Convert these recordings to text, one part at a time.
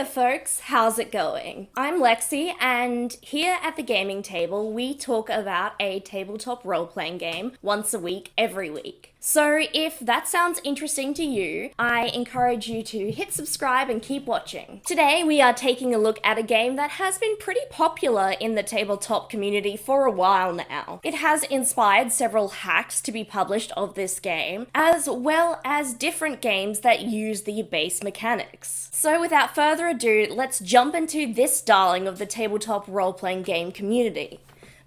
Hiya folks, how's it going? I'm Lexi, and here at the gaming table we talk about a tabletop role-playing game once a week, every week. So if that sounds interesting to you, I encourage you to hit subscribe and keep watching. Today we are taking a look at a game that has been pretty popular in the tabletop community for a while now. It has inspired several hacks to be published of this game, as well as different games that use the base mechanics. So without further ado, let's jump into this darling of the tabletop role-playing game community.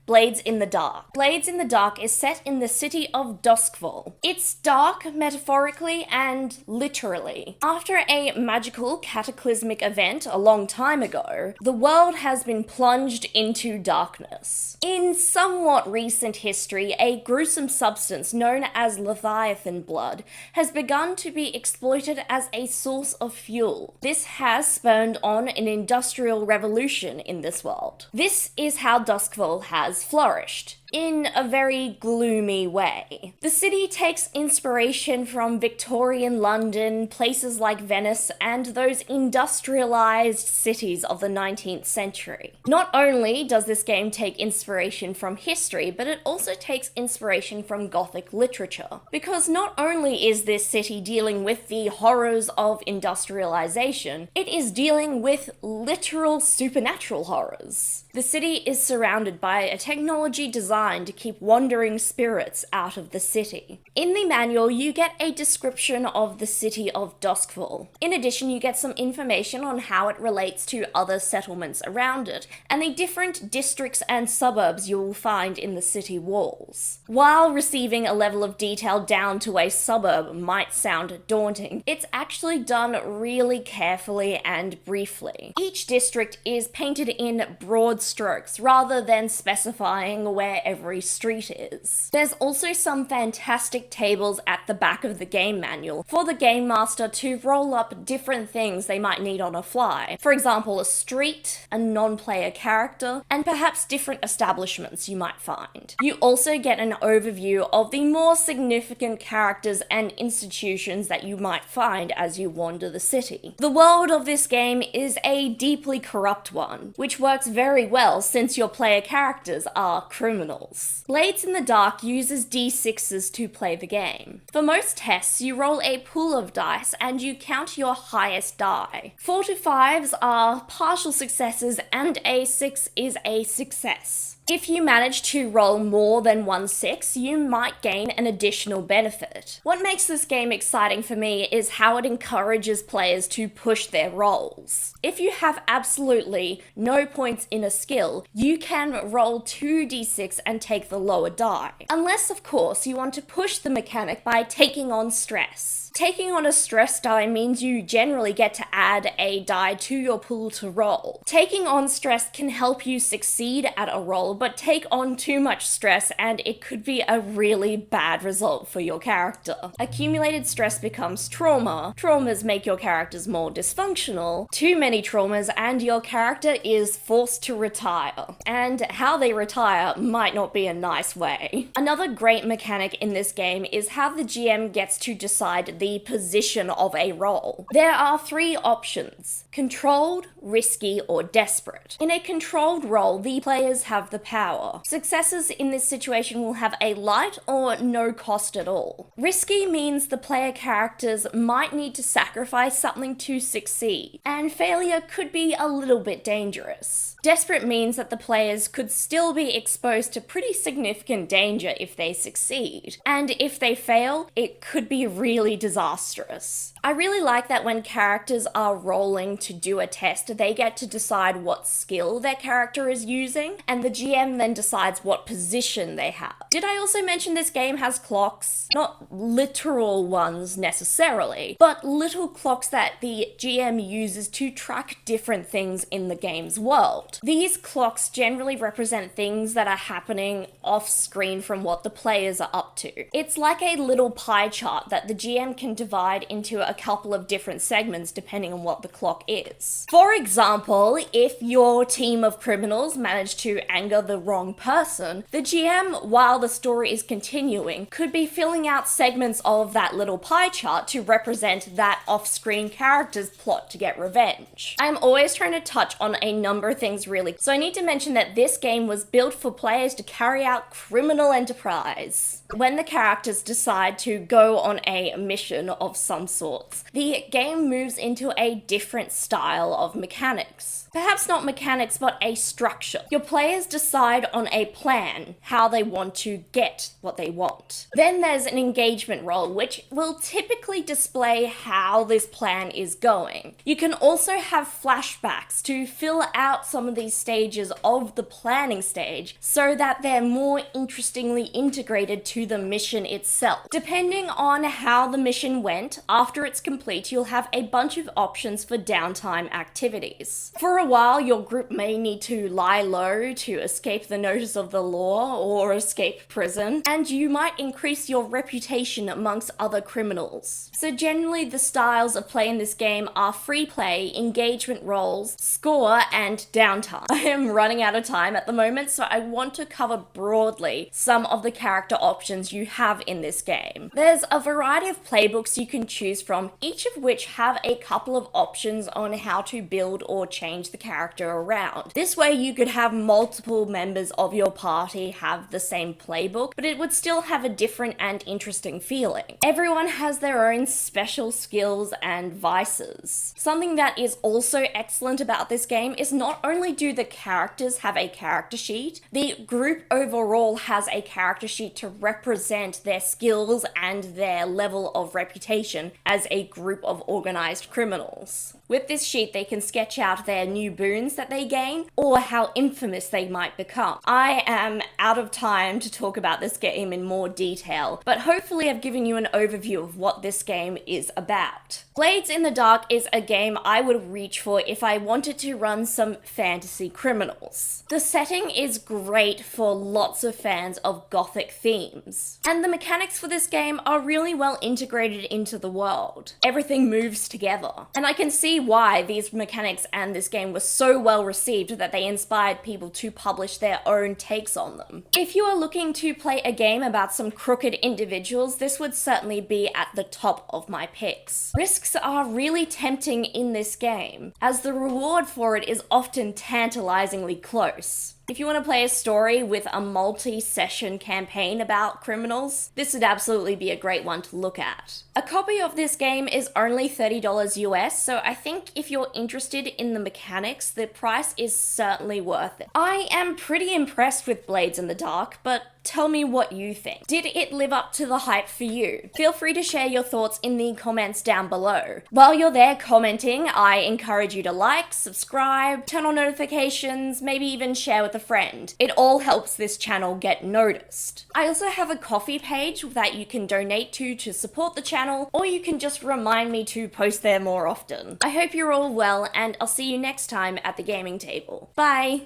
Blades in the Dark. Blades in the Dark is set in the city of Duskfall. It's dark metaphorically and literally. After a magical cataclysmic event a long time ago, the world has been plunged into darkness. In somewhat recent history, a gruesome substance known as Leviathan blood has begun to be exploited as a source of fuel. This has spurned on an industrial revolution in this world. This is how Duskfall has flourished, in a very gloomy way. The city takes inspiration from Victorian London, places like Venice, and those industrialized cities of the 19th century. Not only does this game take inspiration from history, but it also takes inspiration from Gothic literature. Because not only is this city dealing with the horrors of industrialization, it is dealing with literal supernatural horrors. The city is surrounded by a technology designed to keep wandering spirits out of the city. In the manual, you get a description of the city of Duskfall. In addition, you get some information on how it relates to other settlements around it, and the different districts and suburbs you will find in the city walls. While receiving a level of detail down to a suburb might sound daunting, it's actually done really carefully and briefly. Each district is painted in broad strokes rather than specifying where every street is. There's also some fantastic tables at the back of the game manual for the game master to roll up different things they might need on a fly. For example, a street, a non-player character, and perhaps different establishments you might find. You also get an overview of the more significant characters and institutions that you might find as you wander the city. The world of this game is a deeply corrupt one, which works very well since your player characters are criminals. Blades in the Dark uses d6s to play the game. For most tests, you roll a pool of dice and you count your highest die. 4 to 5s are partial successes and a 6 is a success. If you manage to roll more than 1 6, you might gain an additional benefit. What makes this game exciting for me is how it encourages players to push their rolls. If you have absolutely no points in a skill, you can roll 2d6 and take the lower die. Unless, of course, you want to push the mechanic by taking on stress. Taking on a stress die means you generally get to add a die to your pool to roll. Taking on stress can help you succeed at a roll, but take on too much stress and it could be a really bad result for your character. Accumulated stress becomes trauma. Traumas make your characters more dysfunctional. Too many traumas and your character is forced to retire. And how they retire might not be a nice way. Another great mechanic in this game is how the GM gets to decide the position of a roll. There are 3 options: controlled, risky, or desperate. In a controlled roll, the players have the power. Successes in this situation will have a light or no cost at all. Risky means the player characters might need to sacrifice something to succeed, and failure could be a little bit dangerous. Desperate means that the players could still be exposed to pretty significant danger if they succeed, and if they fail, it could be really disastrous. I really like that when characters are rolling to do a test, they get to decide what skill their character is using, and the GM then decides what position they have. Did I also mention this game has clocks? Not literal ones necessarily, but little clocks that the GM uses to track different things in the game's world. These clocks generally represent things that are happening off screen from what the players are up to. It's like a little pie chart that the GM can divide into a couple of different segments depending on what the clock is. For example, if your team of criminals manage to anger the wrong person, the GM, while the story is continuing, could be filling out segments of that little pie chart to represent that off-screen character's plot to get revenge. I'm always trying to touch on a number of things really, so I need to mention that this game was built for players to carry out criminal enterprise. When the characters decide to go on a mission of some sorts, the game moves into a different style of mechanics. Perhaps not mechanics, but a structure. Your players decide on a plan, how they want to get what they want. Then there's an engagement role, which will typically display how this plan is going. You can also have flashbacks to fill out some of these stages of the planning stage so that they're more interestingly integrated to the mission itself. Depending on how the mission went, after it's complete, you'll have a bunch of options for downtime activities. For a while, your group may need to lie low to escape the notice of the law or escape prison, and you might increase your reputation amongst other criminals. So generally, the styles of play in this game are free play, engagement roles, score, and downtime. I am running out of time at the moment, so I want to cover broadly some of the character options you have in this game. There's a variety of playbooks you can choose from, each of which have a couple of options on how to build or change the character around. This way you could have multiple members of your party have the same playbook, but it would still have a different and interesting feeling. Everyone has their own special skills and vices. Something that is also excellent about this game is not only do the characters have a character sheet, the group overall has a character sheet to represent their skills and their level of reputation as a group of organized criminals. With this sheet, they can sketch out their new boons that they gain, or how infamous they might become. I am out of time to talk about this game in more detail, but hopefully I've given you an overview of what this game is about. Blades in the Dark is a game I would reach for if I wanted to run some fantasy criminals. The setting is great for lots of fans of gothic themes, and the mechanics for this game are really well integrated into the world. Everything moves together, and I can see why these mechanics and this game were so well received that they inspired people to publish their own takes on them. If you are looking to play a game about some crooked individuals, this would certainly be at the top of my picks. Risks are really tempting in this game, as the reward for it is often tantalizingly close. If you want to play a story with a multi-session campaign about criminals, this would absolutely be a great one to look at. A copy of this game is only $30 US, so I think if you're interested in the mechanics, the price is certainly worth it. I am pretty impressed with Blades in the Dark, but tell me what you think. Did it live up to the hype for you? Feel free to share your thoughts in the comments down below. While you're there commenting, I encourage you to like, subscribe, turn on notifications, maybe even share with a friend. It all helps this channel get noticed. I also have a Ko-fi page that you can donate to support the channel, or you can just remind me to post there more often. I hope you're all well, and I'll see you next time at the gaming table. Bye!